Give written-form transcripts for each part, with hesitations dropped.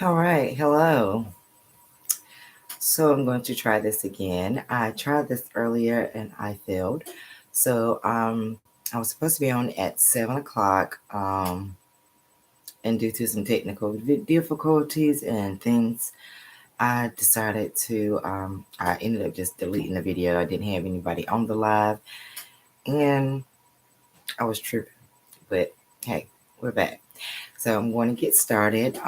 All right, hello. So I'm going to try this again. I tried this earlier and I failed. So I was supposed to be on at 7 o'clock. And due to some technical difficulties and things, I decided to. I ended up just deleting the video. I didn't have anybody on the live, and I was tripping. But hey, we're back. So I'm going to get started.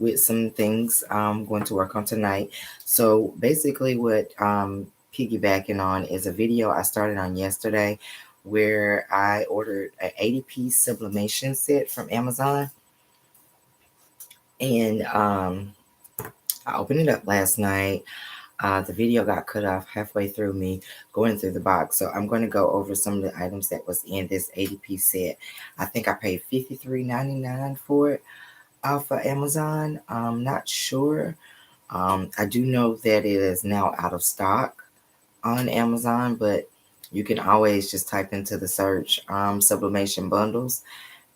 With some things I'm going to work on tonight. So basically what piggybacking on is a video I started on yesterday where I ordered an 80-piece sublimation set from Amazon. And I opened it up last night. The video got cut off halfway through me going through the box. So I'm going to go over some of the items that was in this 80-piece set. I think I paid $53.99 for it off of Amazon. I'm not sure. I do know that it is now out of stock on Amazon, but you can always just type into the search sublimation bundles,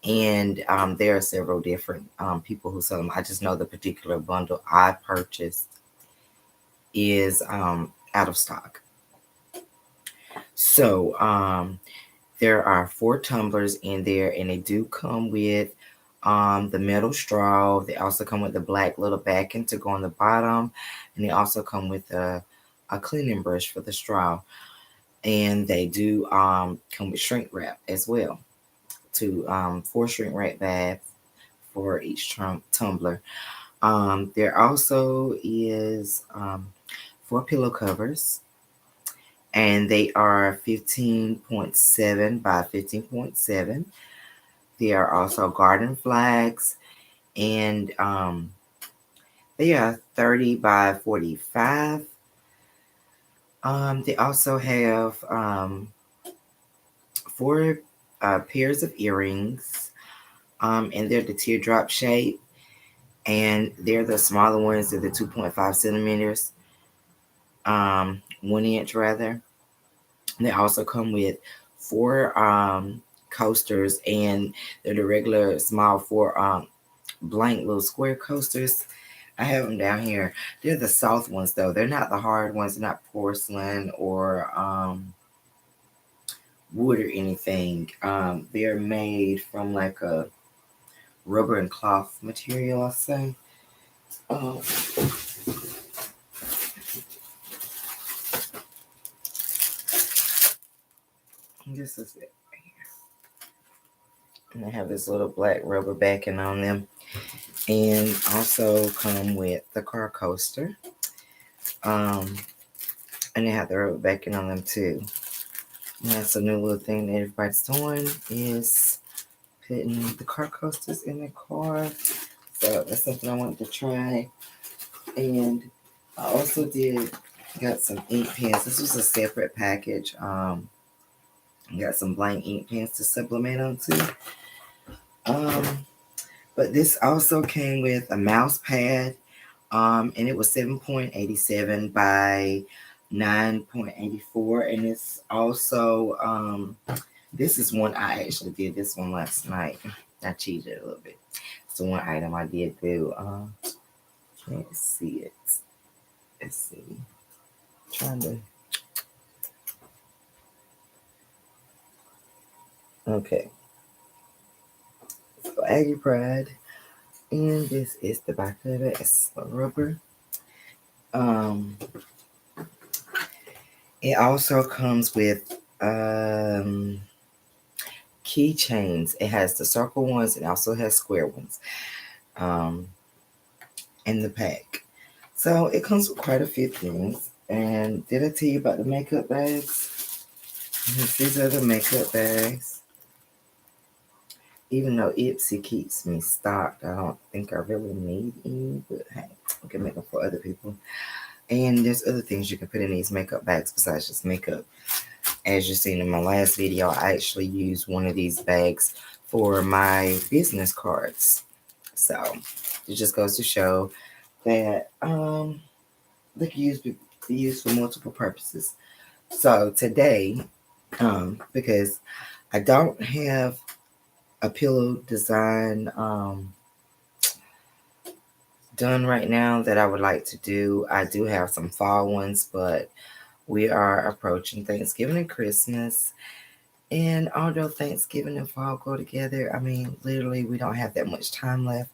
and there are several different people who sell them. I just know the particular bundle I purchased is out of stock. So there are 4 tumblers in there, and they do come with the metal straw. They also come with the black little backing to go on the bottom, and they also come with a cleaning brush for the straw. And they do come with shrink wrap as well, to 4 shrink wrap bags for each tumbler. There also is 4 pillow covers, and they are 15.7 by 15.7. There are also garden flags, and they are 30 by 45. They also have 4 pairs of earrings, and they're the teardrop shape, and they're the smaller ones. They're the 2.5 centimeters, 1 inch rather. They also come with 4 coasters, and they're the regular small 4 blank little square coasters. I have them down here. They're the soft ones though. They're not the hard ones. They're not porcelain or wood or anything. They're made from like a rubber and cloth material, I'll say. This is it right here. And they have this little black rubber backing on them. And also come with the car coaster. And they have the rubber backing on them too. And that's a new little thing that everybody's doing, is putting the car coasters in their car. So that's something I wanted to try. And I also got some ink pens. This was a separate package. Got some blank ink pens to sublimate onto. But this also came with a mouse pad, and it was 7.87 by 9.84, and it's also this is one I actually did this one last night. I cheated a little bit. It's the one item I did do. Can't see it. Let's see. Trying to. Okay. So Aggie Pride, and this is the back of it. It's a rubber. It also comes with keychains. It has the circle ones and also has square ones in the pack. So it comes with quite a few things. And did I tell you about the makeup bags? These are the makeup bags. Even though Ipsy keeps me stocked, I don't think I really need any, but hey, I can make them for other people. And there's other things you can put in these makeup bags besides just makeup. As you've seen in my last video, I actually used one of these bags for my business cards. So it just goes to show that they can be used for multiple purposes. So today, because I don't have a pillow design done right now that I would like to do. I do have some fall ones, but we are approaching Thanksgiving and Christmas. And although Thanksgiving and fall go together, I mean, literally, we don't have that much time left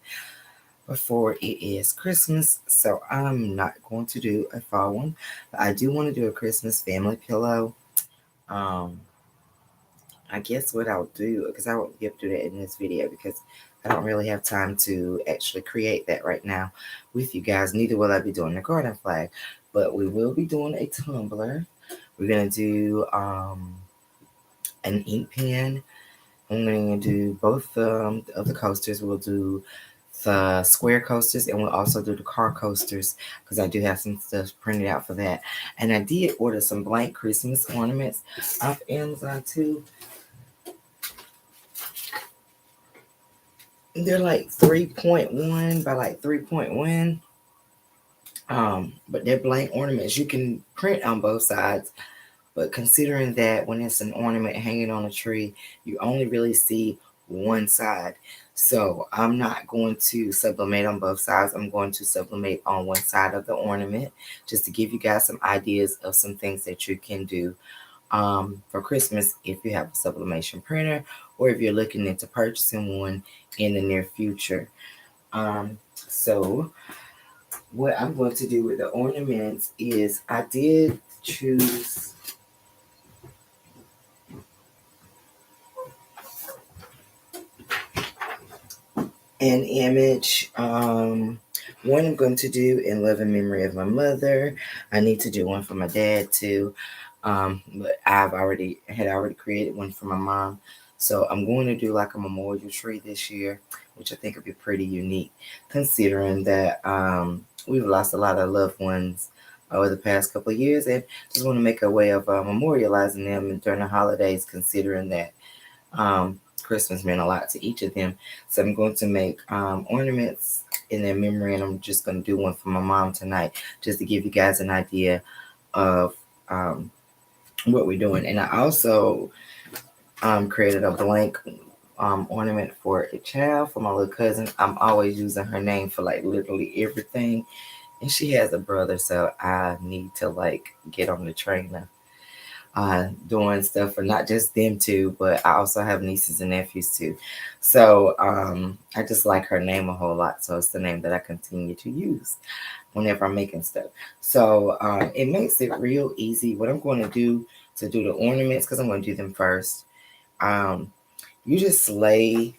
before it is Christmas. So I'm not going to do a fall one. But I do want to do a Christmas family pillow. Um, I guess what I'll do, because I won't be able to do that in this video because I don't really have time to actually create that right now with you guys. Neither will I be doing the garden flag, but we will be doing a tumbler. We're going to do an ink pen. I'm going to do both of the coasters. We'll do the square coasters and we'll also do the car coasters because I do have some stuff printed out for that. And I did order some blank Christmas ornaments off Amazon too. They're like 3.1 by like 3.1. But they're blank ornaments. You can print on both sides. But considering that when it's an ornament hanging on a tree, you only really see one side. So I'm not going to sublimate on both sides. I'm going to sublimate on one side of the ornament just to give you guys some ideas of some things that you can do for Christmas if you have a sublimation printer or if you're looking into purchasing one in the near future. So what I'm going to do with the ornaments is I did choose an image. One I'm going to do in love and memory of my mother. I need to do one for my dad too. But I've already created one for my mom. So I'm going to do like a memorial tree this year, which I think would be pretty unique considering that we've lost a lot of loved ones over the past couple of years and just want to make a way of memorializing them during the holidays considering that Christmas meant a lot to each of them. So I'm going to make ornaments in their memory, and I'm just going to do one for my mom tonight just to give you guys an idea of what we're doing. And I also created a blank ornament for a child for my little cousin. I'm always using her name for like literally everything. And she has a brother, so I need to like get on the trainer doing stuff for not just them two, but I also have nieces and nephews too. So I just like her name a whole lot. So it's the name that I continue to use whenever I'm making stuff. So it makes it real easy. What I'm going to do the ornaments, because I'm going to do them first, you just lay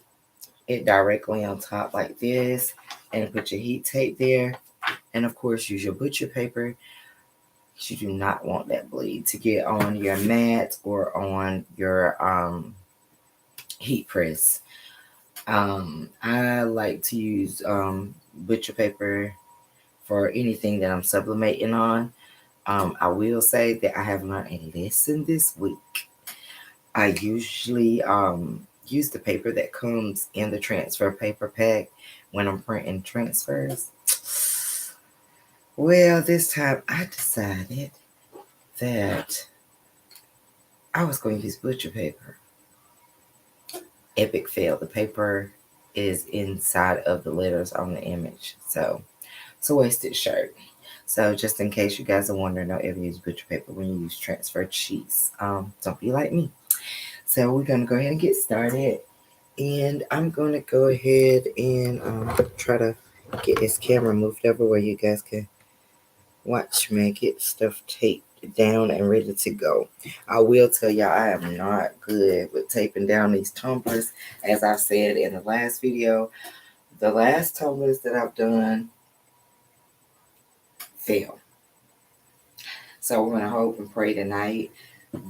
it directly on top like this and put your heat tape there. And of course, use your butcher paper. You do not want that bleed to get on your mat or on your heat press. I like to use butcher paper for anything that I'm sublimating on. I will say that I have learned a lesson this week. I usually use the paper that comes in the transfer paper pack when I'm printing transfers. Well, this time I decided that I was going to use butcher paper. Epic fail. The paper is inside of the letters on the image. So it's a wasted shirt. So just in case you guys are wondering, don't ever use butcher paper when you use transfer sheets. Don't be like me. So we're going to go ahead and get started. And I'm going to go ahead and try to get this camera moved over where you guys can watch me get stuff taped down and ready to go. I will tell y'all I am not good with taping down these tumblers. As I said in the last video, the last tumblers that I've done failed. So we're going to hope and pray tonight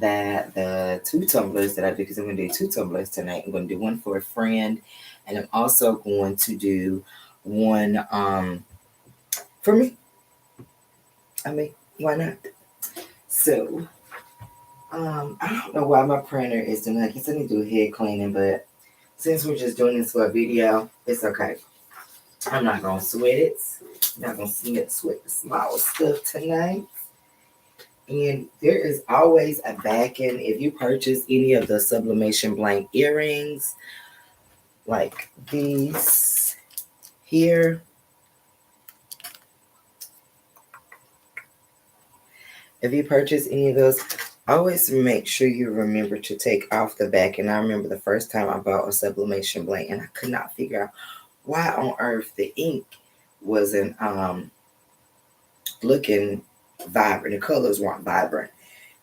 that the two tumblers that I do, because I'm going to do two tumblers tonight. I'm going to do one for a friend, and I'm also going to do one for me. I mean, why not? So, I don't know why my printer is doing that. I guess I need to do a head cleaning, but since we're just doing this for a video, it's okay. I'm not going to sweat it. I'm not going to sweat the small stuff tonight. And there is always a back end. If you purchase any of the Sublimation blank earrings, like these here, If you purchase any of those, always make sure you remember to take off the back. And I remember the first time I bought a sublimation blank, and I could not figure out why on earth the ink wasn't looking vibrant. The colors weren't vibrant.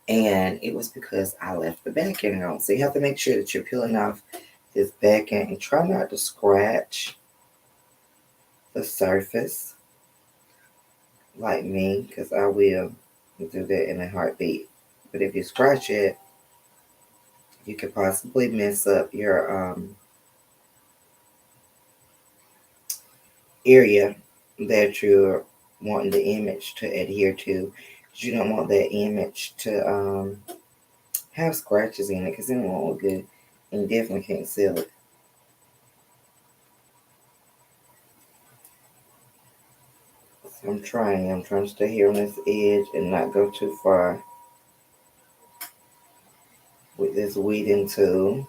And it was because I left the back end on. So you have to make sure that you're peeling off this back end and try not to scratch the surface like me, because I will do that in a heartbeat. But if you scratch it, you could possibly mess up your area that you're wanting the image to adhere to, because you don't want that image to have scratches in it, because it won't look good, and you definitely can't sell it. So I'm trying to stay here on this edge and not go too far with this weeding tool.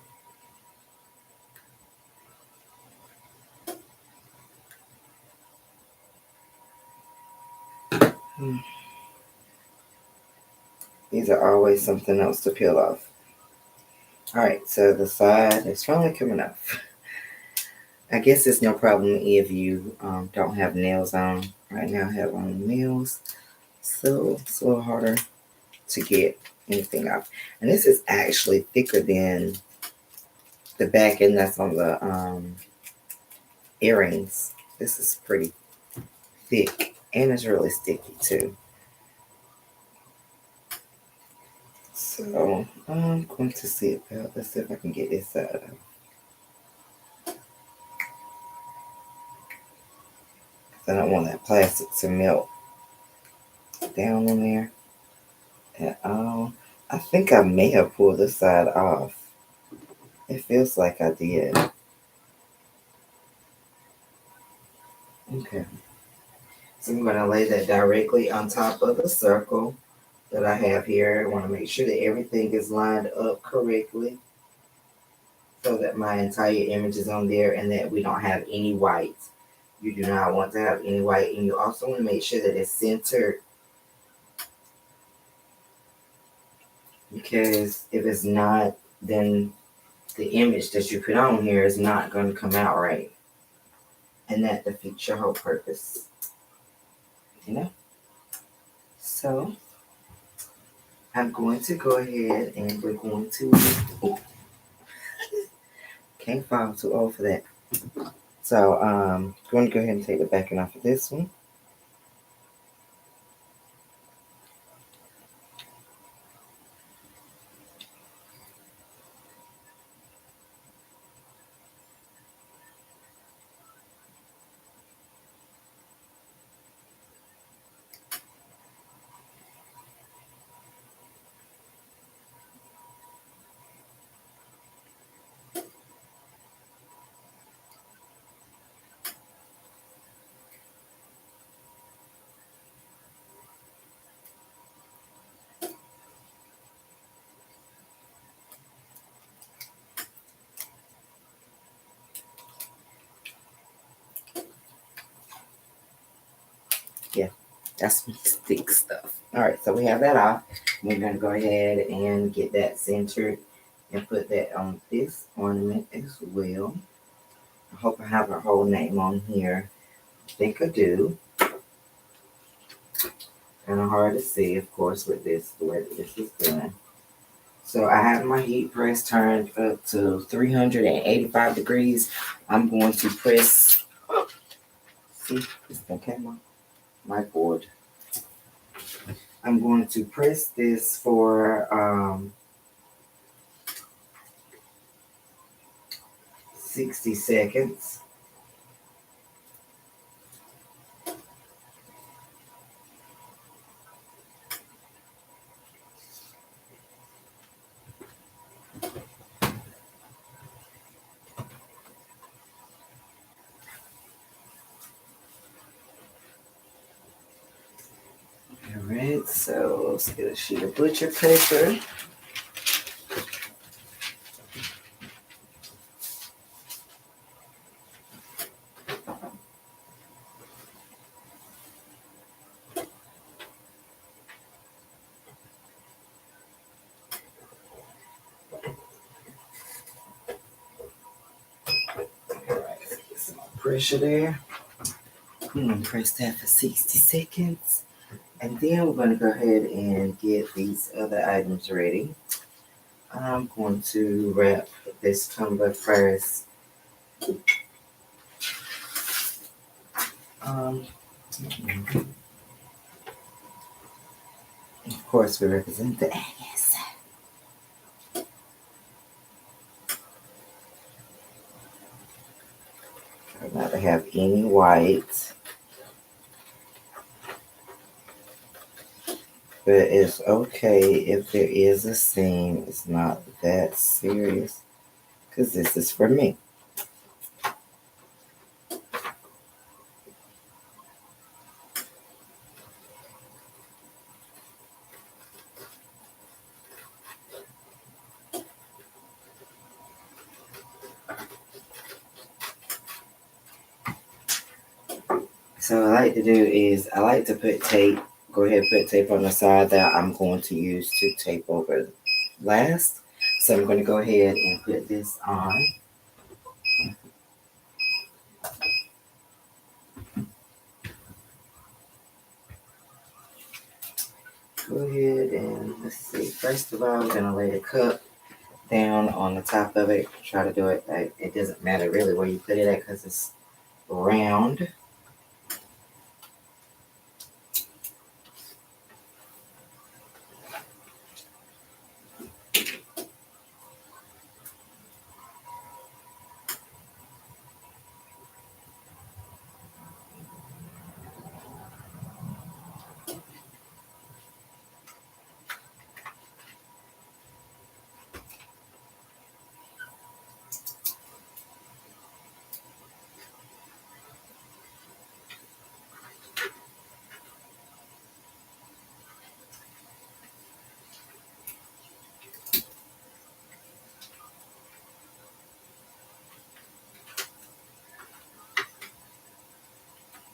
These are always something else to peel off. Alright, so the side is finally coming off. I guess it's no problem if you don't have nails on. Right now I have on nails, so it's a little harder to get anything off. And this is actually thicker than the back end that's on the earrings. This is pretty thick, and it's really sticky too. So I'm going to see about, let's see if I can get this side out. I don't want that plastic to melt down in there at all. I think I may have pulled this side off. It feels like I did. Okay. So I'm going to lay that directly on top of the circle that I have here. I want to make sure that everything is lined up correctly so that my entire image is on there and that we don't have any white. You do not want to have any white, and you also want to make sure that it's centered, because if it's not, then the image that you put on here is not going to come out right, and that defeats your whole purpose, you know. So I'm going to go ahead and we're going to, oh, can't fall too old for that. So going to go ahead and take the backing off of this one. Yeah, that's some stick stuff. All right, so we have that off. We're going to go ahead and get that centered and put that on this ornament as well. I hope I have her whole name on here. I think I do. Kind of hard to see, of course, with this, the way that this is done. So I have my heat press turned up to 385 degrees. I'm going to press, see, this thing came on my board. I'm going to press this for 60 seconds. All right, so let's get a sheet of butcher paper. pressure there. I'm going to press that for 60 seconds. And then we're going to go ahead and get these other items ready. I'm going to wrap this tumbler first. Of course, we represent the Aggies. Try not to have any white. But it's okay if there is a seam. It's not that serious because this is for me. So what I like to do is I like to put tape. Go ahead and put tape on the side that I'm going to use to tape over last. So I'm going to go ahead and put this on. Go ahead and let's see. First of all, I'm going to lay the cup down on the top of it. Try to do it. It doesn't matter really where you put it at because it's round.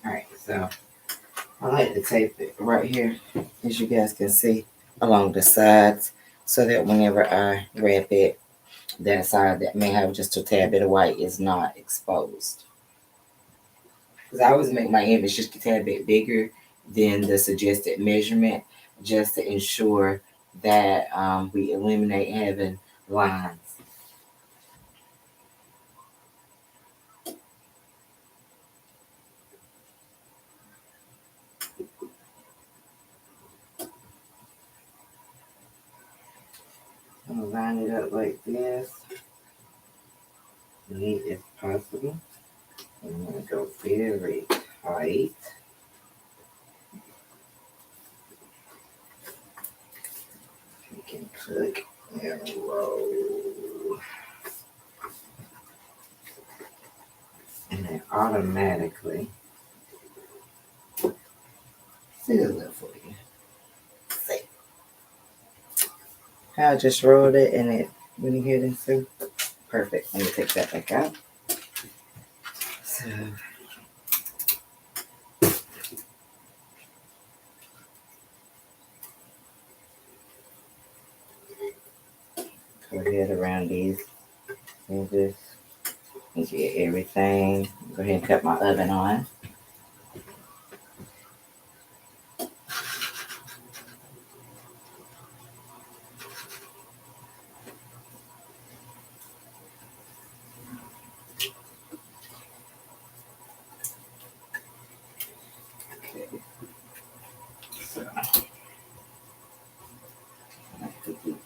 Alright, so I like to tape it right here, as you guys can see, along the sides, so that whenever I wrap it, that side that may have just a tad bit of white is not exposed. Because I always make my image just a tad bit bigger than the suggested measurement, just to ensure that we eliminate having lines. I'm gonna line it up like this, neat as possible. I'm gonna go very tight. You can click and roll. And then automatically seal it for you. See? I just rolled it and it when you hear this too. Perfect. Let me take that back out. So go ahead around these edges and get everything. Go ahead and cut my oven on.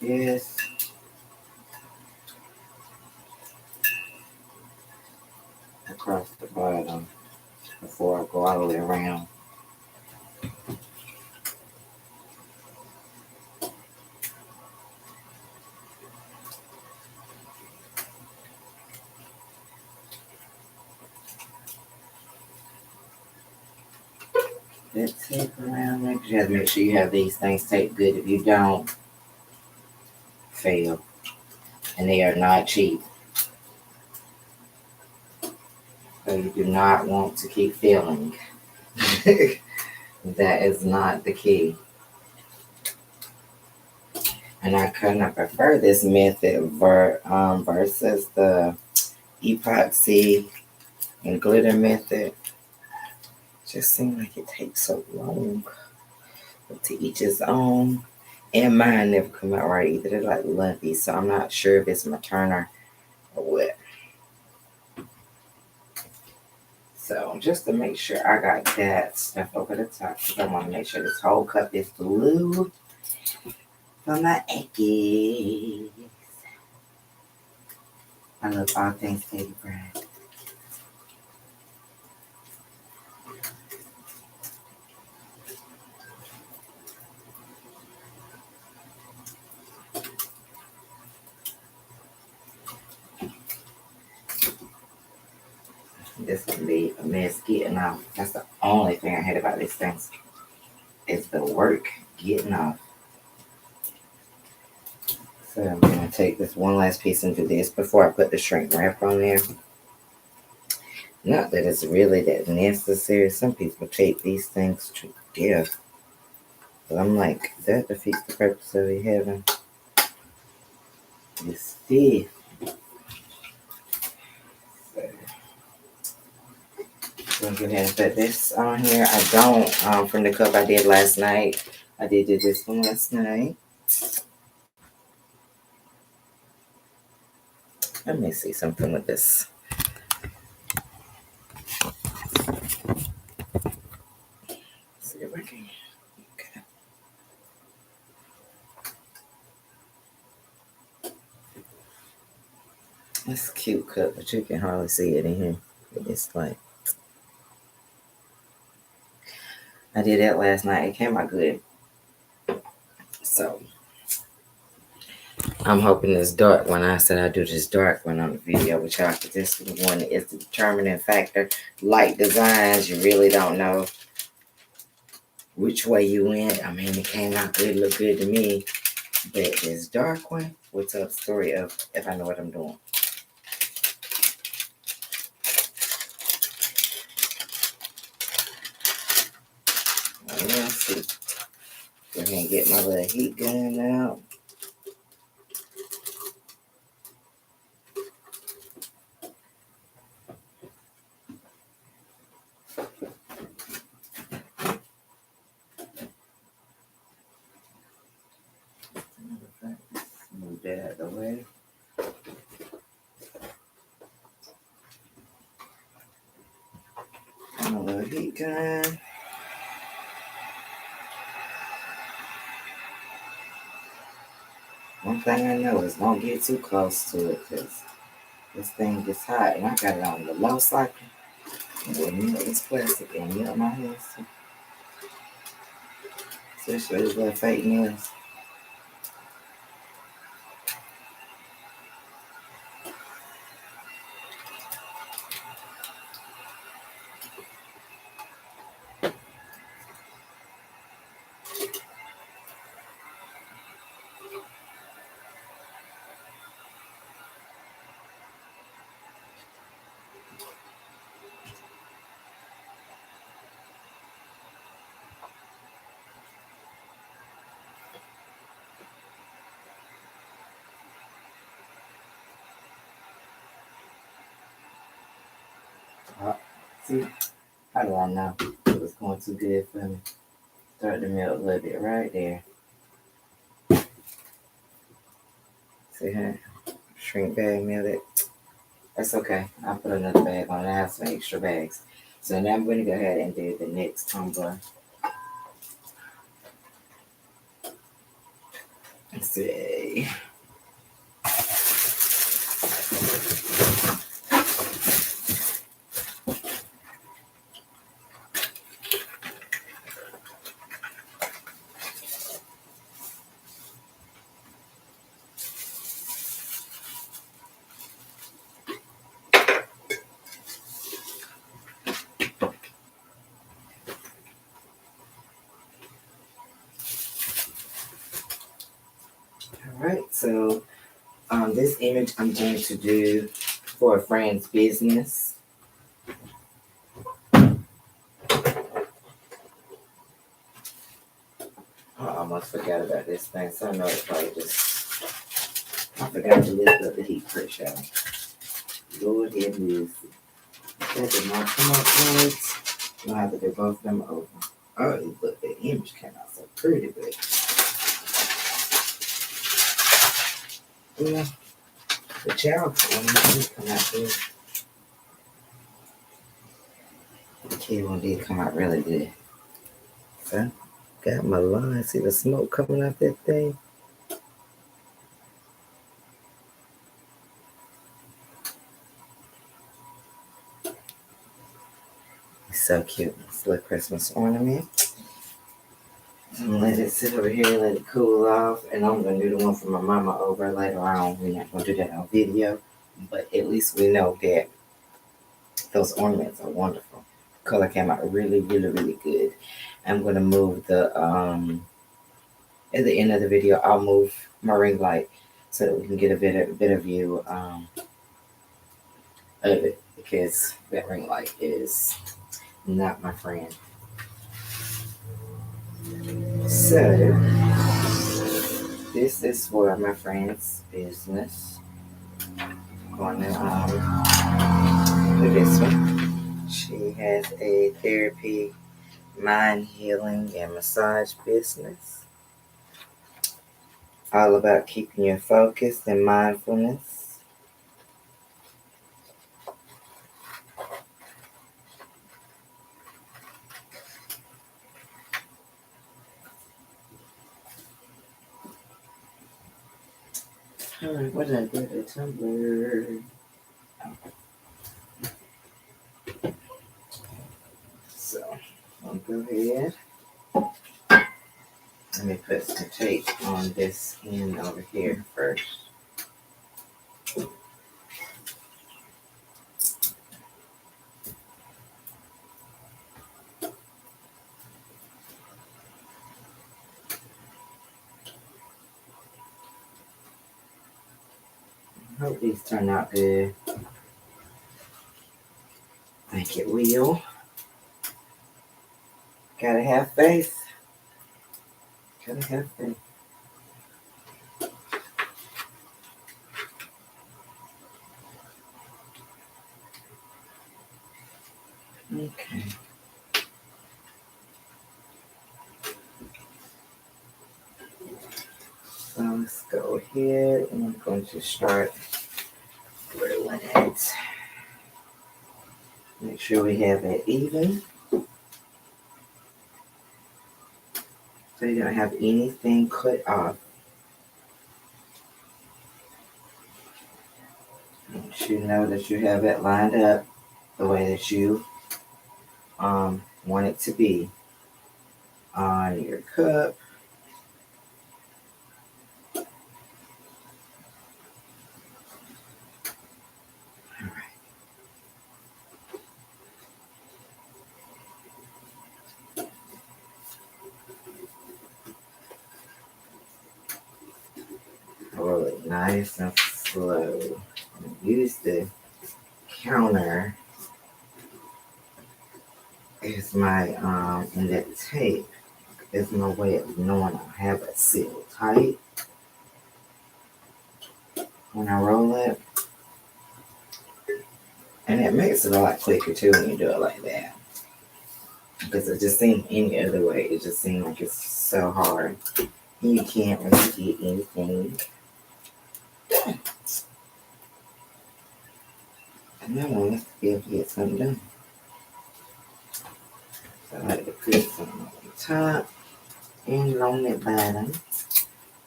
This across the bottom before I go all the way around. That tape around there, 'cause you have to make sure you have these things taped good. If you don't, fail. And they are not cheap. So you do not want to keep failing. That is not the key. And I kind of prefer this method versus the epoxy and glitter method. Just seems like it takes so long. But to each his own. And mine never come out right either. They're like lumpy, so I'm not sure if it's my turner or what. So just to make sure I got that stuff over the top, because I want to make sure this whole cup is blue for my eggies. I love all things Katie Brown. This can be a mess getting off. That's the only thing I hate about these things is the work getting off. So I'm going to take this one last piece and do this before I put the shrink wrap on there. Not that it's really that necessary. Some people take these things to death. But I'm like, that defeats the purpose of it having this stiff. So I'm going to go ahead and put this on here. I don't, from the cup I did last night. I did do this one last night. Let me see something with this. See if I can. Okay. It's a cute cup, but you can hardly see it in here. It's like, I did that last night. It came out good. So I'm hoping this dark one. I said I do this dark one on the video with y'all, because this one is the determining factor. Light designs, you really don't know which way you went. I mean, it came out good, look good to me. But this dark one, what's up story of if I know what I'm doing. Let's see. Go ahead and get my little heat gun out. Move that out of the way. And a little heat gun. One thing I know is don't get too close to it, because this thing gets hot, and I got it on the low cycle. And then melt this plastic and melt my hands too. Especially these little fake nails. See, how do I know it was going too good for me? Start to melt a little bit right there. See how shrink bag melted? That's okay. I'll put another bag on. I have some extra bags. So now I'm going to go ahead and do the next tumbler. Let's see. Alright, so this image I'm going to do for a friend's business. I almost forgot about this thing, so I know it's probably just, I forgot to lift up the heat pressure. Lord have mercy. That did not come out right. You'll have to do both of them over. Oh, look, the image came out so pretty, but yeah, the child one did come out good. The kid one did come out really good. So, got my line. See the smoke coming out that thing? It's so cute. It's a little Christmas ornament. I'm gonna let it sit over here, let it cool off, and I'm gonna do the one for my mama over later on. We're not gonna do that on video, but at least we know that those ornaments are wonderful. Color came out really, really, really good. I'm gonna move the at the end of the video. I'll move my ring light so that we can get a better view of it, because that ring light is not my friend. So this is for my friend's business. I'm going to do this one. She has a therapy, mind healing, and massage business. All about keeping you focused and mindfulness. Alright, what did I do with the tumbler? So, I'll go ahead. Let me put some tape on this end over here first. I hope these turn out good. I think it will. Gotta have faith. Gotta have faith. Okay. So let's go ahead and I'm going to start gluing it. Make sure we have it even. So you don't have anything cut off. Make sure you know that you have it lined up the way that you want it to be on your cup. Roll it nice and slow. Use the counter as my and that tape is no way of knowing I have it sealed tight when I roll it. And it makes it a lot quicker too when you do it like that. Because it just seems any other way, it just seems like it's so hard. And you can't really get anything done. And I want us to be able to get something done. So I like to put some on the top and along the bottom.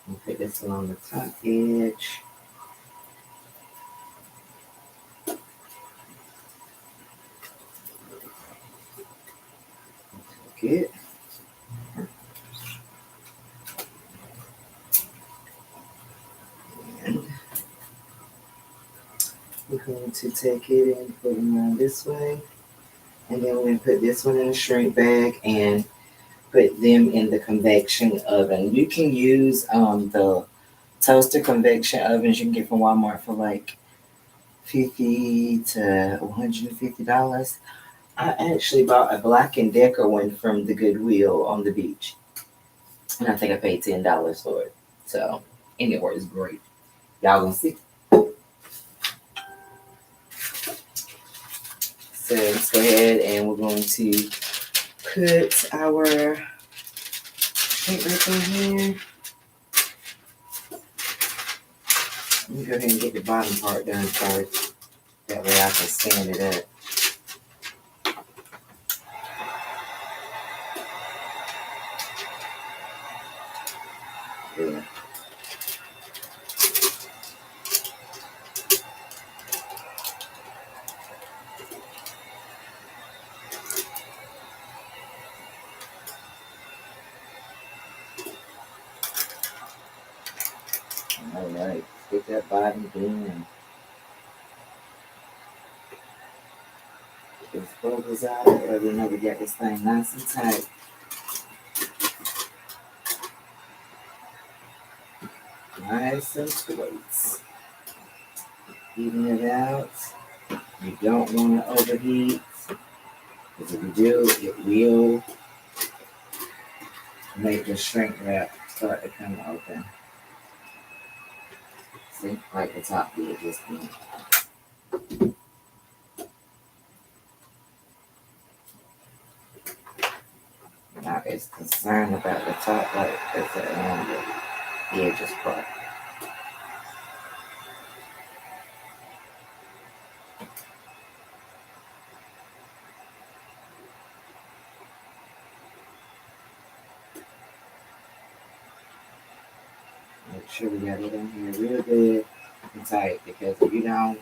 And put this one on the top edge. Good. And we're going to take it and put it around this way. And then we're going to put this one in a shrink bag and put them in the convection oven. You can use the toaster convection ovens you can get from Walmart for like $50 to $150. I actually bought a Black & Decker one from the Goodwill on the beach. And I think I paid $10 for it. So, and it works great. Y'all gonna see. So let's go ahead and we're going to put our paint right in here. Let me go ahead and get the bottom part done first. That way I can stand it up. Yeah. All right, get that bottom done. Get those bubbles out. Let me know we got this thing nice and tight. Nice and tight. Even it out. You don't want to overheat. Because if you do, it will make the shrink wrap start to come open. See, like the top did just then. Now it's concerned about the top, like it's the edges part. Make sure we got it in here real good and tight, because if you don't,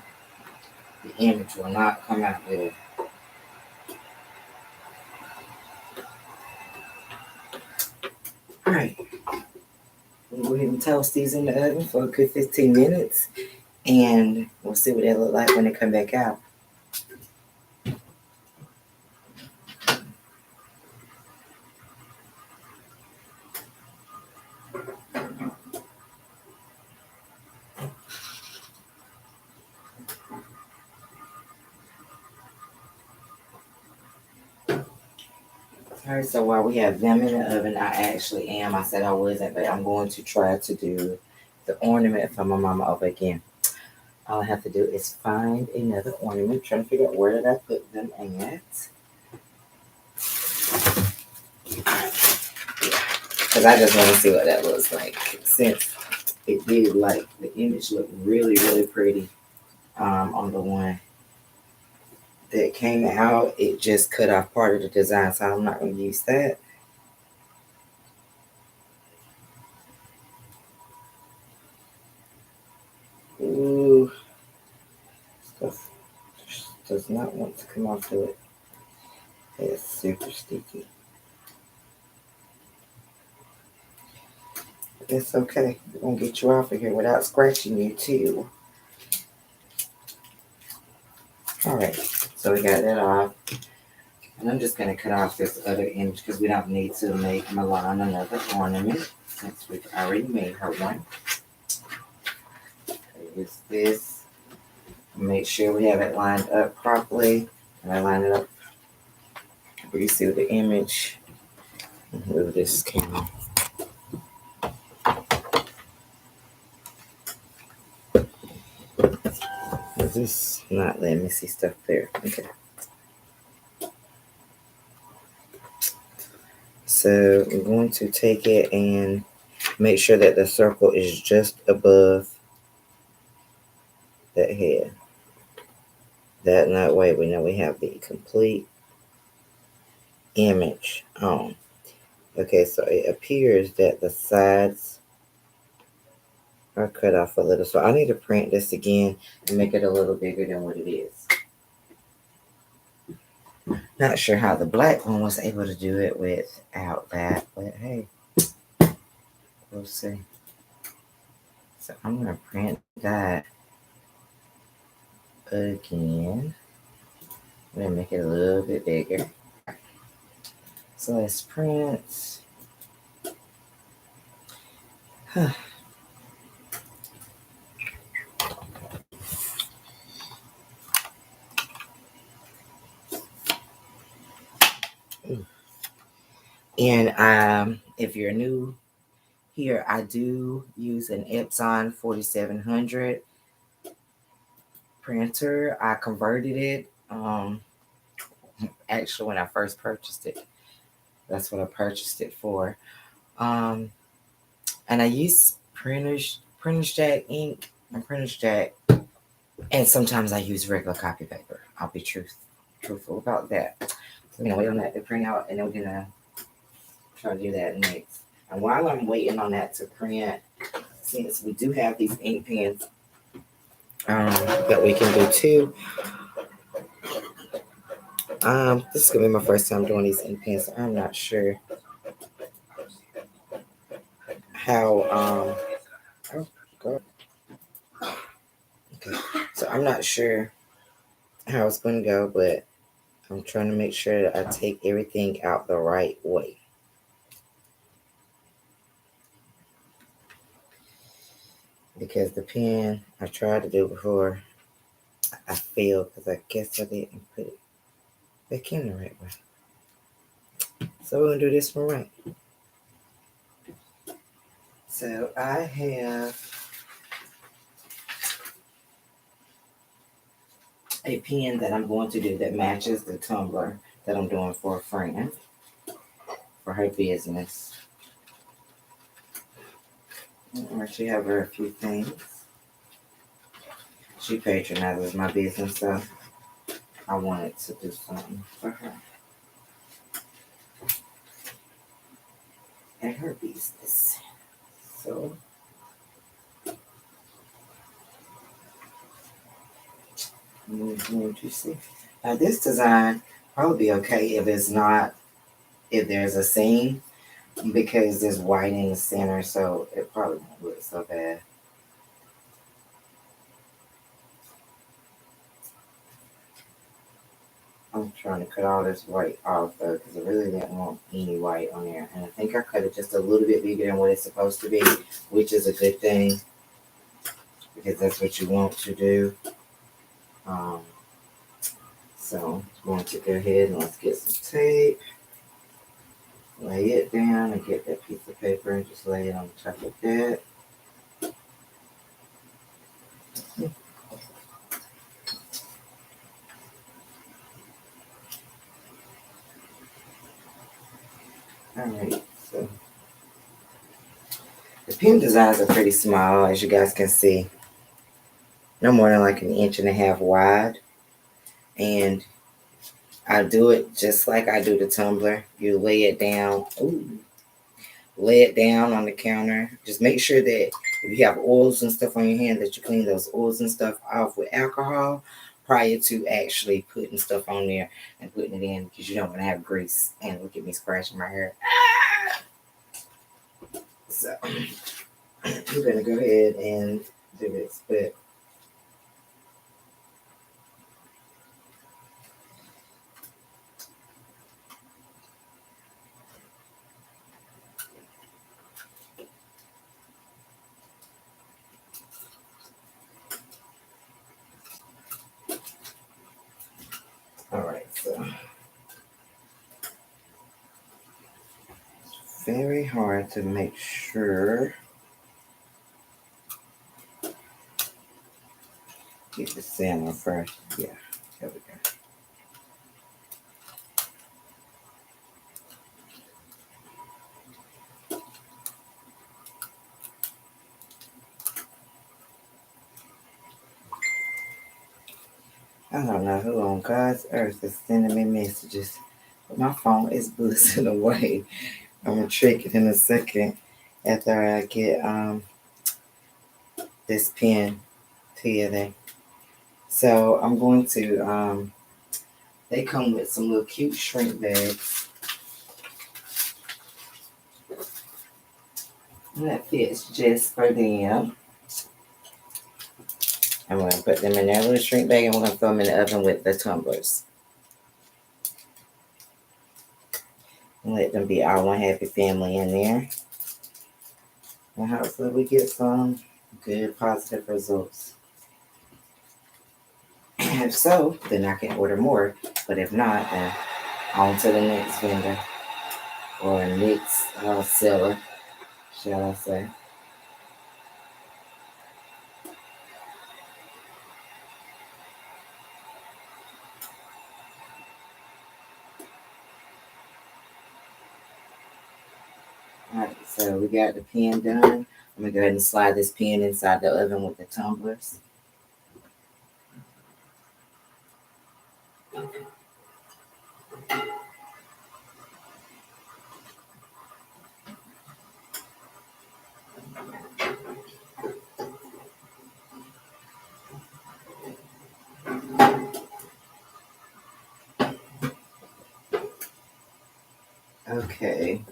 the image will not come out good. Alright, we'll go ahead and toast these in the oven for a good 15 minutes, and we'll see what they look like when they come back out. Alright, so while we have them in the oven, I said I wasn't, but I'm going to try to do the ornament for my mama over again. All I have to do is find another ornament. Trying to figure out where did I put them at. Because I just want to see what that looks like. Since it did, like, the image looked really, really pretty on the one that came out. It just cut off part of the design, so I'm not going to use that. Ooh, stuff does not want to come off to it. It's super sticky. It's okay. We're going to get you off of here without scratching you too. Alright, so we got that off. And I'm just going to cut off this other image because we don't need to make Milan another ornament since we've already made her one. Use this. Make sure we have it lined up properly. And I line it up where you see the image. Move this camera. Is this not letting me see stuff there? Okay. So we're going to take it and make sure that the circle is just above that head. That way we know we have the complete image on. Okay, so it appears that the sides are cut off a little. So I need to print this again and make it a little bigger than what it is. Not sure how the black one was able to do it without that, but hey, we'll see. So I'm going to print that again. I'm going to make it a little bit bigger. So let's print. And if you're new here, I do use an Epson 4700 printer. I converted it Actually, when I first purchased it, that's what I purchased it for. Um, and I use Printer's Jack ink and Printer's Jack, and sometimes I use regular copy paper. I'll be truthful about that. So we're gonna wait on that to print out, and then we're gonna try to do that next. And while I'm waiting on that to print, since we do have these ink pens that we can do too, this is gonna be my first time doing these ink pens. So I'm not sure how oh God. Okay. So I'm not sure how it's gonna go, but I'm trying to make sure that I take everything out the right way. Because the pen I tried to do before, I failed because I guess I didn't put it back in the right way. So we're gonna do this one right. So I have a pen that I'm going to do that matches the tumbler that I'm doing for a friend for her business. Or she have her a few things. She patronizes my business, so I wanted to do something for her and her business. So I'm going to see. Now this design probably be okay if there's a seam because there's white in the center, so it probably won't look so bad. I'm trying to cut all this white off though because I really didn't want any white on there, and I think I cut it just a little bit bigger than what it's supposed to be, which is a good thing because that's what you want to do. Um, so I'm going to go ahead and let's get some tape, lay it down, and get that piece of paper and just lay it on top of that. Alright, so the pen designs are pretty small, as you guys can see. No more than like 1.5 inches wide. And I do it just like I do the tumbler. You lay it down. Ooh, lay it down on the counter. Just make sure that if you have oils and stuff on your hand, that you clean those oils and stuff off with alcohol prior to actually putting stuff on there and putting it in, because you don't want to have grease. And look at me scratching my hair. So I'm gonna go ahead and do this, but all right, so it's very hard to make sure. Get the center first. Yeah, there we go. I don't know who on God's earth is sending me messages, but my phone is buzzing away. I'm gonna check it in a second after I get this pen together. So I'm going to they come with some little cute shrink bags that fits just for them. I'm gonna put them in their little shrink bag and we're gonna throw them in the oven with the tumblers. And let them be our one happy family in there. And hopefully we get some good positive results. If so, then I can order more. But if not, then on to the next vendor or next seller, shall I say. Alright, so we got the pen done. I'm gonna go ahead and slide this pen inside the oven with the tumblers. Okay.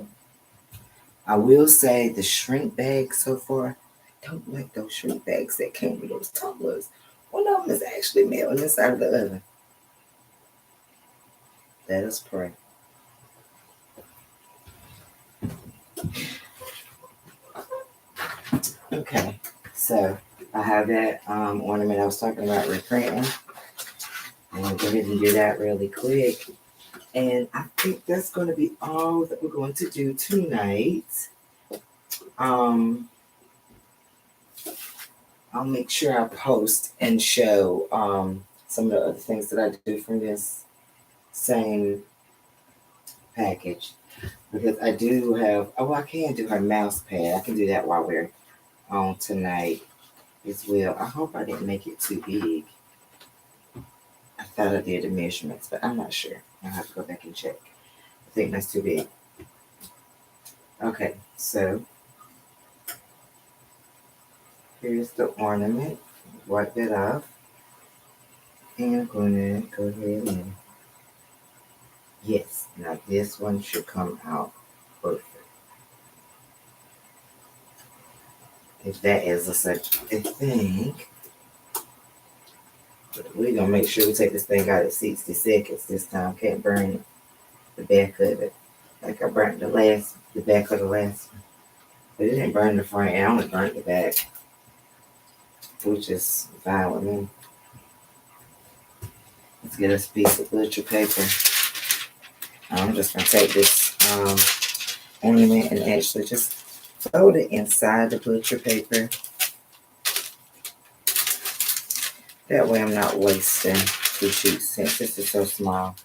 I will say the shrink bags so far, I don't like those shrink bags that came with those tumblers. One of them is actually melting inside of the oven. Let us pray. Okay, so I have that ornament I was talking about reprinting. I'm gonna go ahead and do that really quick. And I think that's going to be all that we're going to do tonight. Um, I'll make sure I post and show some of the other things that I do from this same package. Because I do have, oh, I can do her mouse pad. I can do that while we're on tonight as well. I hope I didn't make it too big. I thought I did the measurements, but I'm not sure. I'll have to go back and check. I think that's too big. Okay, so here's the ornament. Wipe it off. And I'm going to go ahead and, yes, now this one should come out perfect. If that is a such a thing. But we're going to make sure we take this thing out at 60 seconds this time. Can't burn the back of it. Like I burnt the back of the last one. But it didn't burn the front, and I only burnt the back. Which is fine with me. Let's get us a piece of butcher paper. I'm just going to take this ornament and actually just fold it inside the butcher paper. That way I'm not wasting the sheets since this is so small.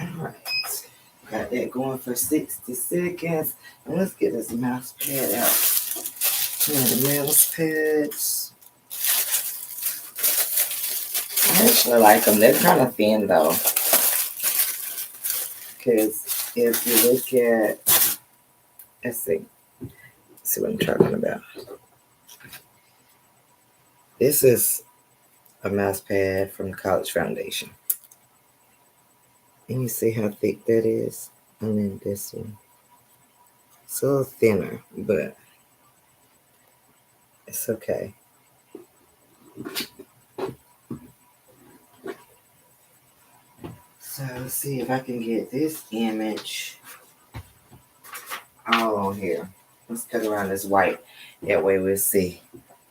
Alright, got that going for 60 seconds. And let's get this mouse pad out. And the mouse pads. I actually like them. They're kind of thin though. Because if you look at, let's see what I'm talking about. This is a mouse pad from the College Foundation. And you see how thick that is? And then this one. It's a little thinner, but it's okay. So let's see if I can get this image all on here. Let's cut around this white. That way we'll see.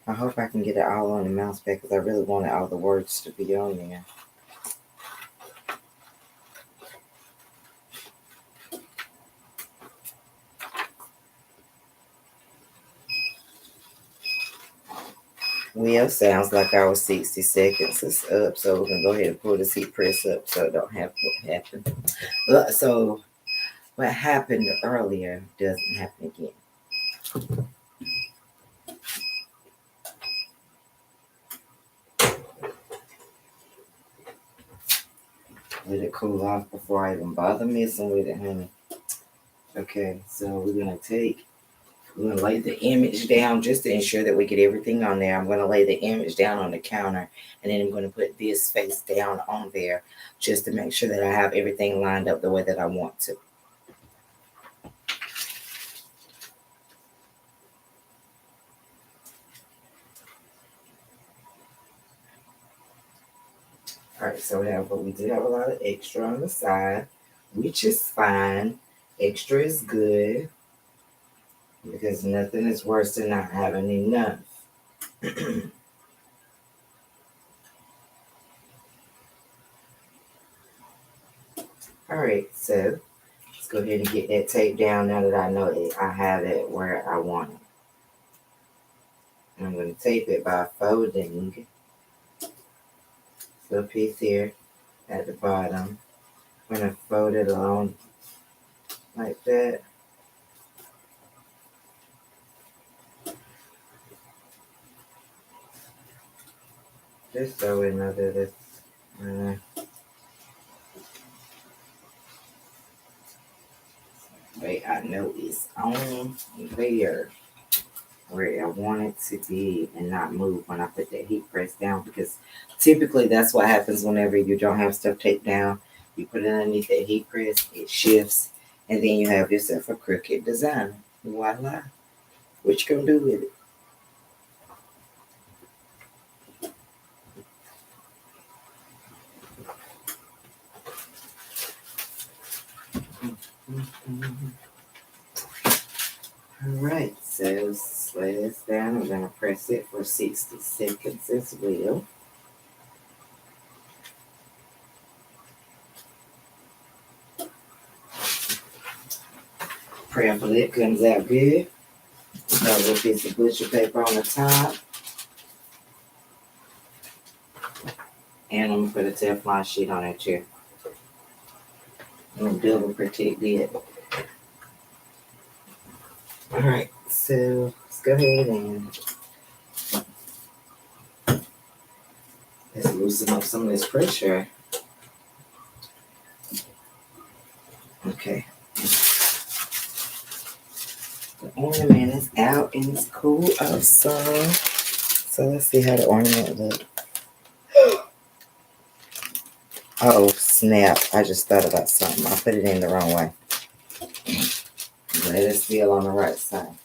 I hope I can get it all on the mouse pad because I really wanted all the words to be on there. Well, sounds like our 60 seconds is up, so we're going to go ahead and pull this heat press up so it don't have what happened. So what happened earlier doesn't happen again. Let it cool off before I even bother messing with it, honey. Okay, so we're going to lay the image down just to ensure that we get everything on there. I'm going to lay the image down on the counter, and then I'm going to put this face down on there just to make sure that I have everything lined up the way that I want to. All right, so we did have a lot of extra on the side, which is fine. Extra is good because nothing is worse than not having enough. All right, so let's go ahead and get that tape down now that I know it, I have it where I want it. I'm going to tape it by folding the piece here at the bottom. I'm going to fold it along like that. Just so we know that it's wait, I know it's on there where I want it to be and not move when I put that heat press down, because typically that's what happens whenever you don't have stuff taped down. You put it underneath that heat press, it shifts, and then you have yourself a crooked design. Voila. What you gonna do with it? Alright, so let's lay this down. I'm gonna press it for 60 seconds as well. Prayerfully it comes out good. Got a little piece of butcher paper on the top. And I'm gonna put a Teflon sheet on that chair. I'm gonna double protect it. Alright, so let's go ahead and let's loosen up some of this pressure. Okay. The ornament is out and it's cool outside. So let's see how the ornament looks. Oh snap, I just thought about something. I put it in the wrong way. Let it feel on the right side.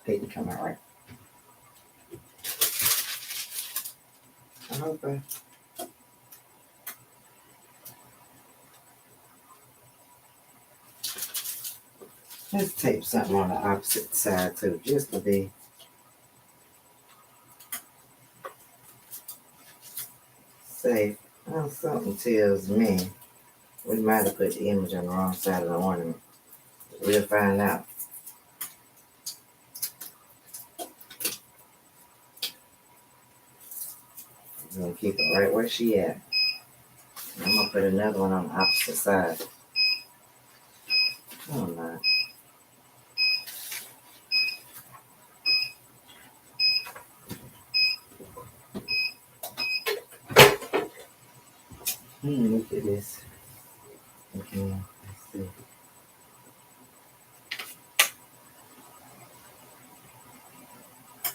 Didn't come out right. Okay. Let's tape something on the opposite side too, just to be safe. Well, something tells me we might have put the image on the wrong side of the ornament. We'll find out. I'm gonna keep it right where she at. I'm gonna put another one on the opposite side. Oh no. Look at this. Okay, let's see.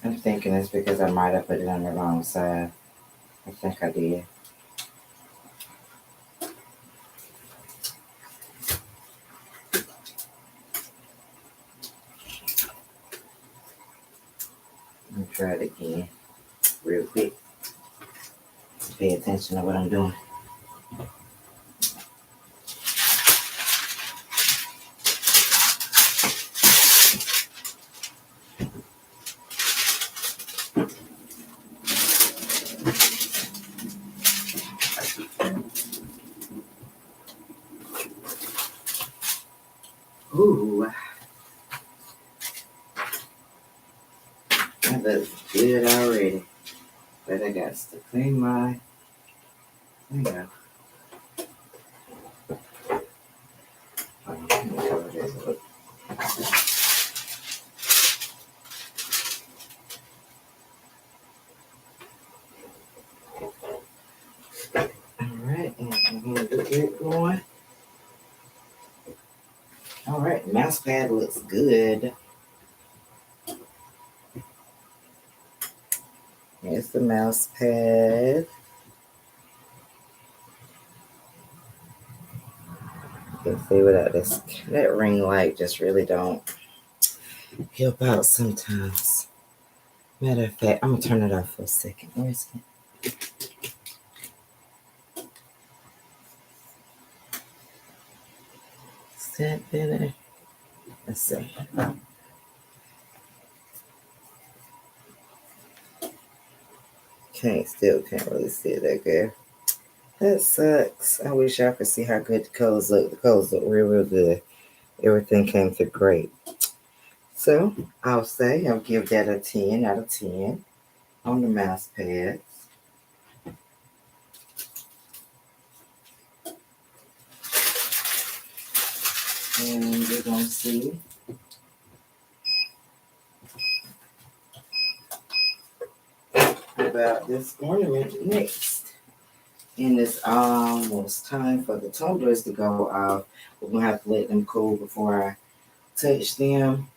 I'm thinking it's because I might have put it on the wrong side. I think I did. Let me try it again real quick. Pay attention to what I'm doing. Ooh, that looks good already. But I got to clean my. There you go. Let me cover this up. Alright, and I'm going to get it going. Alright, mouse pad looks good. Here's the mouse pad. You can see without this, that ring light just really don't help out sometimes. Matter of fact, I'm gonna turn it off for a second. Where's it? Is that better? Let's see. Still can't really see it that good. That sucks. I wish y'all could see how good the colors look. The colors look real, real good. Everything came through great. So I'll say I'll give that a 10 out of 10 on the mouse pads. And we're going to see about this ornament next. And it's time for the tumblers to go off. We're gonna have to let them cool before I touch them.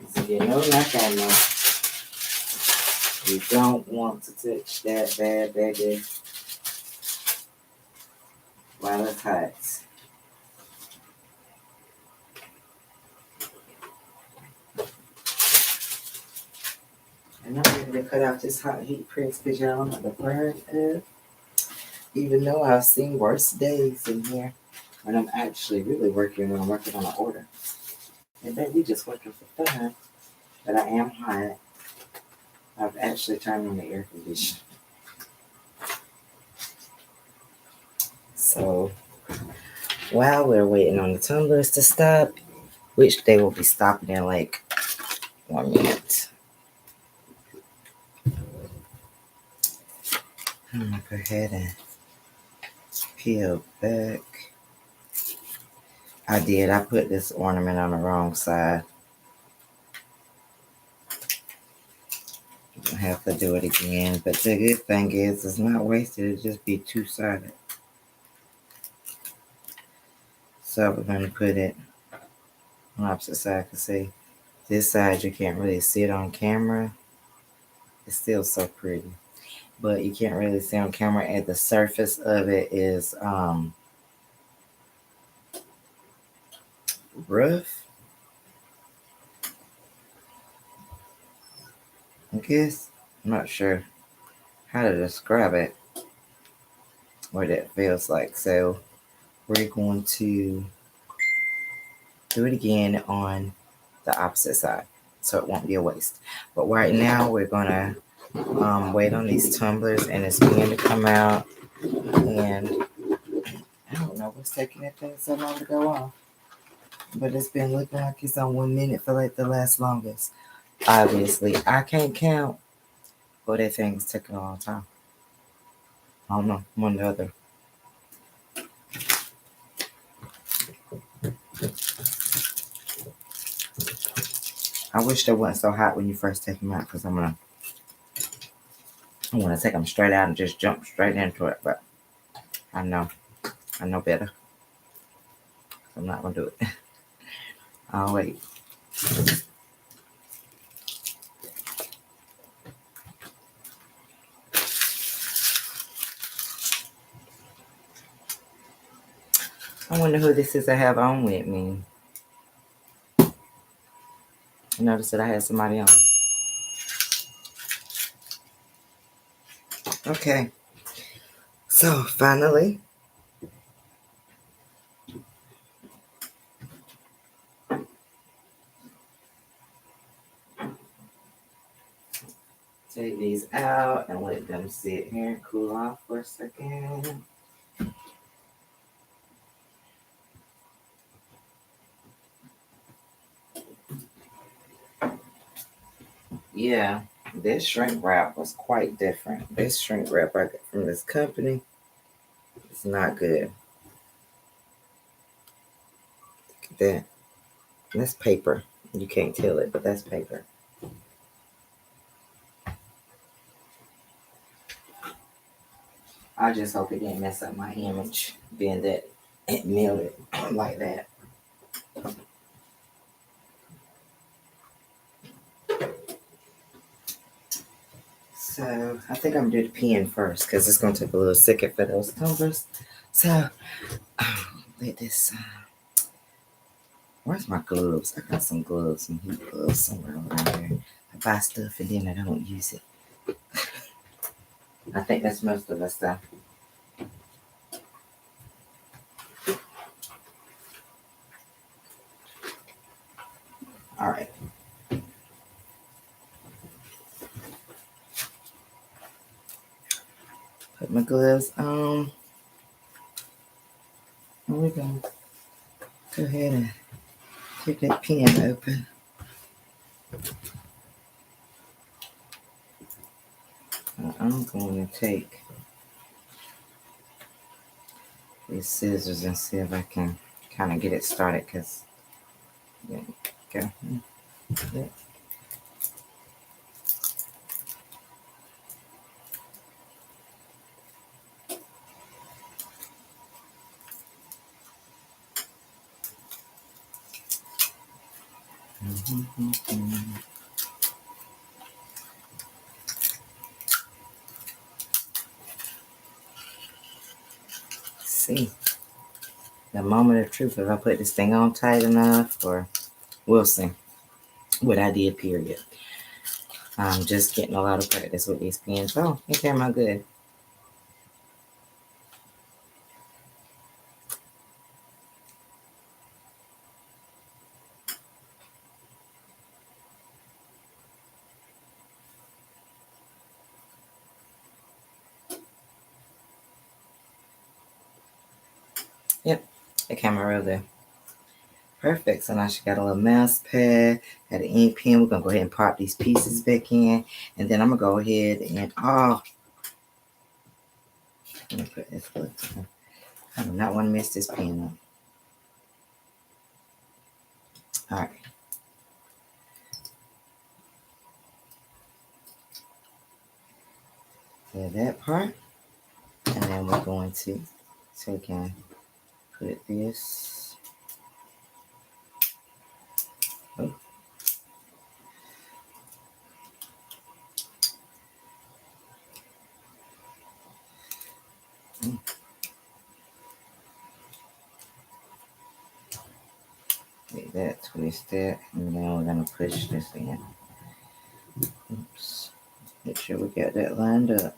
So you know, like I know, you don't want to touch that bad baby while it's hot. And I'm ready to cut off this hot heat press because y'all know the burn up. Even though I've seen worse days in here when I'm actually really working when I'm working on an order. And then we just working for fun. But I am hot. I've actually turned on the air conditioner. So while we're waiting on the tumblers to stop, which they will be stopping in like 1 minute, I'm gonna go ahead and peel back. I put this ornament on the wrong side. I have to do it again, but the good thing is it's not wasted, it just be two-sided. So we're gonna put it on the opposite side. Cause see, this side you can't really see it on camera. It's still so pretty, but you can't really see on camera, and the surface of it is rough, I guess. I'm not sure how to describe it, what that feels like. So we're going to do it again on the opposite side so it won't be a waste. But right now we're gonna wait on these tumblers and it's beginning to come out, and I don't know what's taking that thing so long to go off, but it's been looking like it's on 1 minute for like the last longest. Obviously I can't count, but that thing is taking a long time. I don't know, one or the other. I wish they wasn't so hot when you first take them out, because I want to take them straight out and just jump straight into it, but I know better. I'm not gonna do it. I'll wait. I wonder who this is I have on with me. I noticed that I had somebody on. Okay, so finally, take these out and let them sit here and cool off for a second. Yeah, this shrink wrap was quite different. This shrink wrap I got from this company, it's not good. Look at that. And that's paper. You can't tell it, but that's paper. I just hope it didn't mess up my image, being that it milled it like that. So I think I'm gonna do the pen first because it's gonna take a little second for those tumblers. So let this. Where's my gloves? I got some gloves, some heat gloves somewhere around here. I buy stuff and then I don't use it. I think that's most of us stuff. All right. Put my gloves on. And we're going to go ahead and get that pen open. I'm going to take these scissors and see if I can kind of get it started, because there you go. Yeah. See, the moment of truth, if I put this thing on tight enough, or we'll see what I did, period. I'm just getting a lot of practice with these pens. Oh, it came out good. Yep, it came out real good. Perfect. So now she got a little mouse pad, got an ink pen. We're gonna go ahead and pop these pieces back in, and then I'm gonna go ahead and let me put this look. I do not want to mess this pen up. All right. So that part, and then we're going to take and put this. Oh. Get that twisted, and then we're gonna push this in. Oops. Make sure we get that lined up.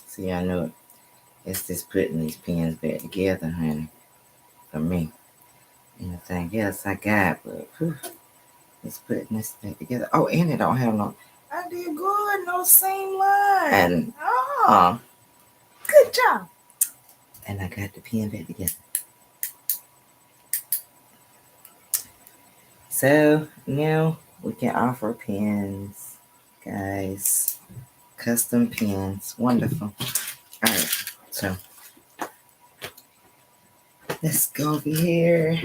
See, I know it. It's just putting these pens back together, honey, for me. Anything else I got, but it's putting this back together. Oh, and it don't have no. I did good, no seam line. Oh, good job. And I got the pen back together. So now we can offer pens, guys. Custom pens, wonderful. All right, so let's go over here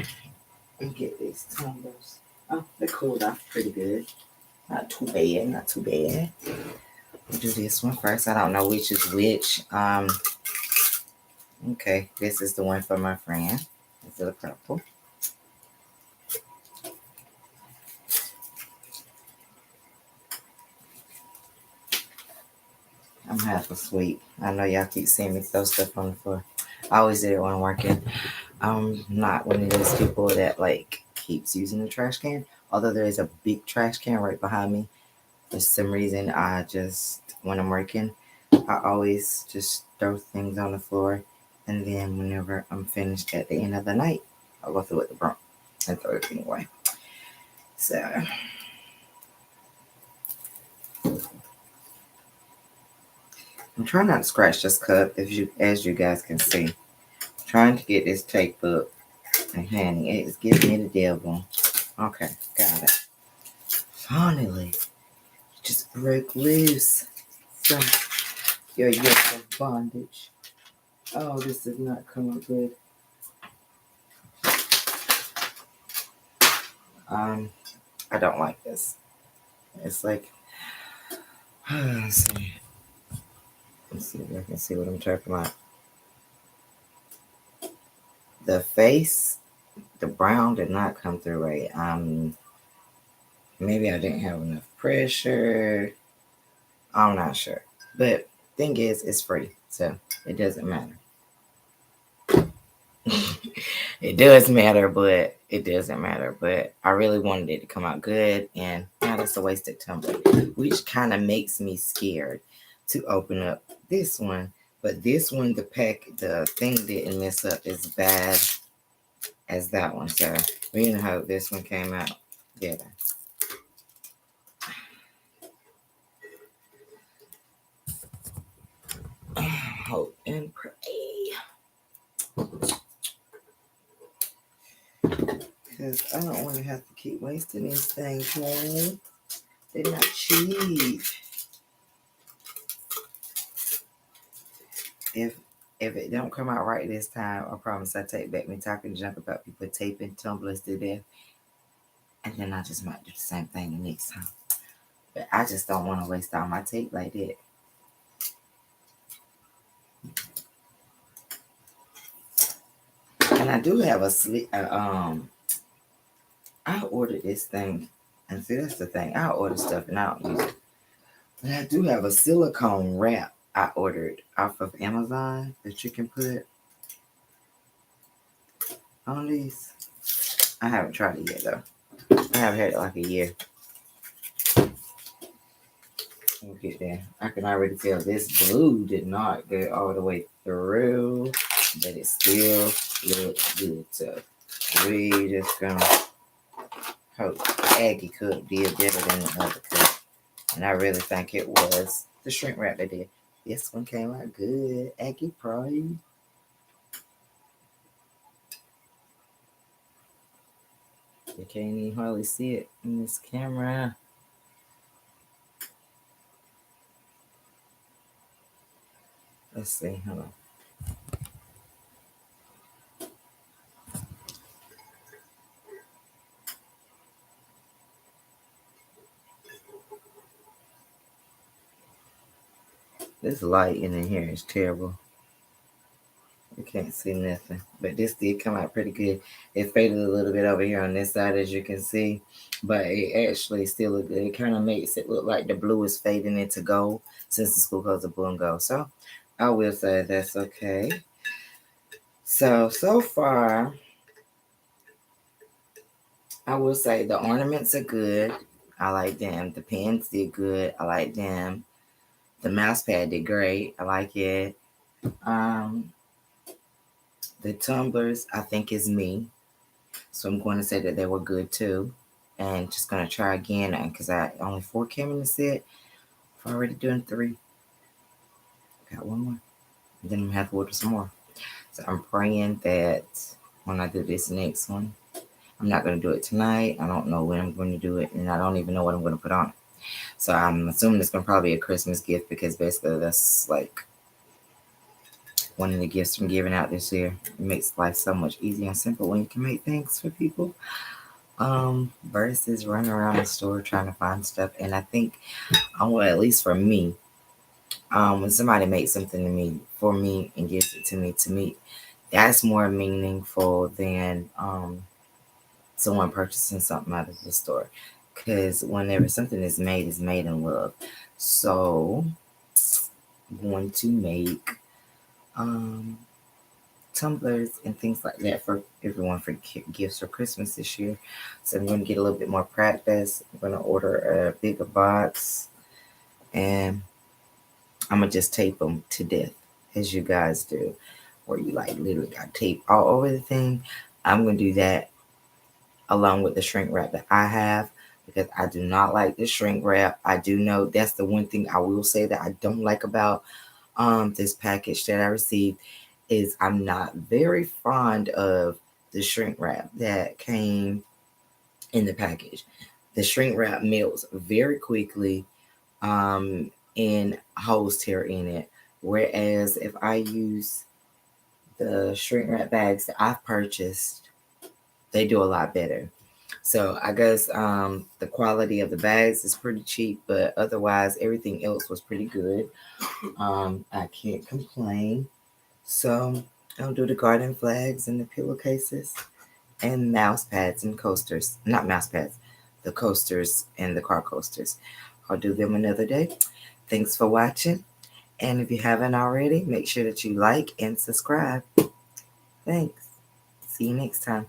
and get these tumblers. Oh, they cooled off pretty good. Not too bad, not too bad. We'll do this one first. I don't know which is which. Okay, this is the one for my friend. This is the purple. I'm half asleep. I know y'all keep seeing me throw stuff on the floor. I always do it when I'm working. I'm not one of those people that like keeps using the trash can. Although there is a big trash can right behind me. For some reason, I just, when I'm working, I always just throw things on the floor. And then whenever I'm finished at the end of the night, I'll go through with the broom and throw everything away. So I'm trying not to scratch this cup, as you guys can see. I'm trying to get this tape up, and honey, it's giving me the devil. Okay, got it. Finally, just broke loose from your yoke of bondage. Oh, this does not come out good. I don't like this. It's like, let's see. Let's see if I can see what I'm talking about. The face, the brown did not come through right. Maybe I didn't have enough pressure. I'm not sure. But thing is, it's free, so it doesn't matter. It does matter, but it doesn't matter. But I really wanted it to come out good, and now that's a wasted tumbler, which kind of makes me scared to open up this one. But this one, the thing didn't mess up as bad as that one. So we know how this one came out Yeah. Hope and pray. Because I don't want to have to keep wasting these things, man. They're not cheap. If it don't come out right this time, I promise I take back me talking junk about people taping tumblers to death. And then I just might do the same thing the next time. But I just don't want to waste all my tape like that. And I do have a I ordered this thing. And see, that's the thing. I order stuff and I don't use it. But I do have a silicone wrap I ordered off of Amazon that you can put on these. I haven't tried it yet though. I haven't had it like a year. We'll get there. I can already tell this glue did not go all the way through, but it still looks good. So we just gonna hope Aggie cook did better than the other cook. And I really think it was the shrink wrap that did. This one came out good. Aggie pride. You can't even hardly see it in this camera. Let's see. Hold on. This light in here is terrible. You can't see nothing. But this did come out pretty good. It faded a little bit over here on this side, as you can see. But it actually still looked good. It kind of makes it look like the blue is fading into gold, since the school colors are blue and gold. So I will say that's okay. So far, I will say the ornaments are good. I like them. The pens did good. I like them. The mouse pad did great. I like it. The tumblers, I think, is me. So I'm going to say that they were good too. And just going to try again because I only 4 came in the set. I'm already doing 3. Got 1 more. And then I'm going to have to order some more. So I'm praying that when I do this next one, I'm not going to do it tonight. I don't know when I'm going to do it. And I don't even know what I'm going to put on it. So I'm assuming it's going to probably be a Christmas gift because basically that's like one of the gifts I'm giving out this year. It makes life so much easier and simple when you can make things for people. Versus running around the store trying to find stuff. And I think, well, at least for me, when somebody makes something to me for me and gives it to me, that's more meaningful than someone purchasing something out of the store. Because whenever something is made in love. So I'm going to make tumblers and things like that for everyone for gifts for Christmas this year. So I'm going to get a little bit more practice. I'm going to order a bigger box and I'm going to just tape them to death as you guys do, where you like literally got tape all over the thing. I'm going to do that along with the shrink wrap that I have because I do not like the shrink wrap. I do know that's the one thing I will say that I don't like about this package that I received is I'm not very fond of the shrink wrap that came in the package. The shrink wrap melts very quickly and holds tear in it. Whereas if I use the shrink wrap bags that I've purchased, they do a lot better. So I guess the quality of the bags is pretty cheap, but otherwise everything else was pretty good. I can't complain. So I'll do the garden flags and the pillowcases and mouse pads and coasters. Not mouse pads, the coasters and the car coasters. I'll do them another day. Thanks for watching. And if you haven't already, make sure that you like and subscribe. Thanks. See you next time.